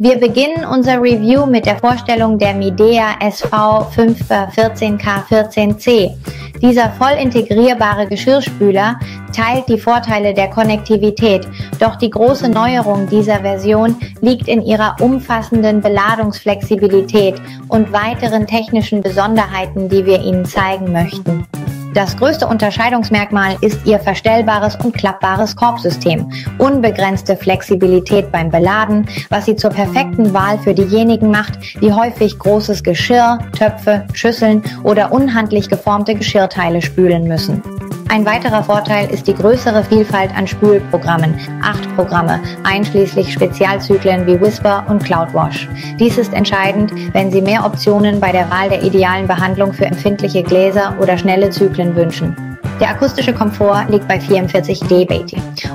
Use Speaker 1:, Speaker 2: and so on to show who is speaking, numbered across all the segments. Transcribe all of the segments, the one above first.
Speaker 1: Wir beginnen unser Review mit der Vorstellung der Midea SV514K14C. Dieser voll integrierbare Geschirrspüler teilt die Vorteile der Konnektivität, doch die große Neuerung dieser Version liegt in ihrer umfassenden Beladungsflexibilität und weiteren technischen Besonderheiten, die wir Ihnen zeigen möchten. Das größte Unterscheidungsmerkmal ist ihr verstellbares und klappbares Korbsystem. Unbegrenzte Flexibilität beim Beladen, was sie zur perfekten Wahl für diejenigen macht, die häufig großes Geschirr, Töpfe, Schüsseln oder unhandlich geformte Geschirrteile spülen müssen. Ein weiterer Vorteil ist die größere Vielfalt an Spülprogrammen, 8 Programme, einschließlich Spezialzyklen wie Whisper und CloudWash. Dies ist entscheidend, wenn Sie mehr Optionen bei der Wahl der idealen Behandlung für empfindliche Gläser oder schnelle Zyklen wünschen. Der akustische Komfort liegt bei 44 dB.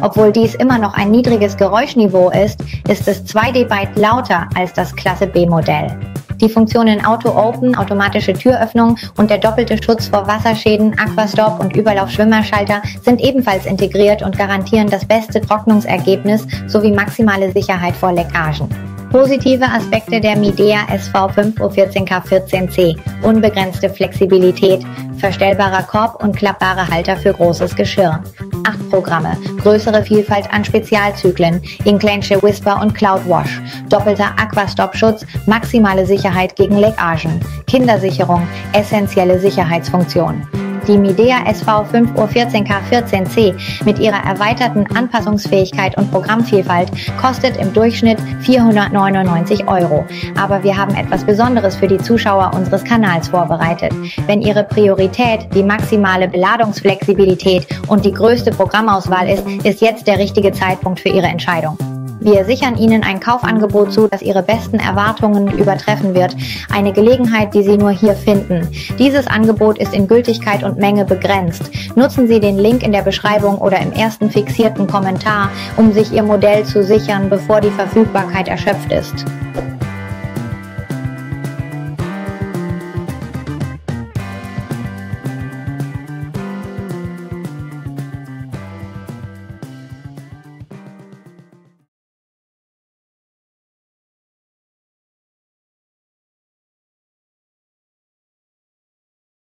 Speaker 1: Obwohl dies immer noch ein niedriges Geräuschniveau ist, ist es 2 dB lauter als das Klasse B-Modell. Die Funktionen Auto-Open, automatische Türöffnung und der doppelte Schutz vor Wasserschäden, Aquastop und Überlauf-Schwimmerschalter sind ebenfalls integriert und garantieren das beste Trocknungsergebnis sowie maximale Sicherheit vor Leckagen. Positive Aspekte der Midea SV514K14C: unbegrenzte Flexibilität, verstellbarer Korb und klappbare Halter für großes Geschirr. 8 Programme, größere Vielfalt an Spezialzyklen, Inclenche Whisper und CloudWash, doppelter Aquastop-Schutz, maximale Sicherheit gegen Leckagen, Kindersicherung, essentielle Sicherheitsfunktion. Die Midea SV514K14C mit ihrer erweiterten Anpassungsfähigkeit und Programmvielfalt kostet im Durchschnitt 499 €. Aber wir haben etwas Besonderes für die Zuschauer unseres Kanals vorbereitet. Wenn Ihre Priorität die maximale Beladungsflexibilität und die größte Programmauswahl ist jetzt der richtige Zeitpunkt für Ihre Entscheidung. Wir sichern Ihnen ein Kaufangebot zu, das Ihre besten Erwartungen übertreffen wird. Eine Gelegenheit, die Sie nur hier finden. Dieses Angebot ist in Gültigkeit und Menge begrenzt. Nutzen Sie den Link in der Beschreibung oder im ersten fixierten Kommentar, um sich Ihr Modell zu sichern, bevor die Verfügbarkeit erschöpft ist.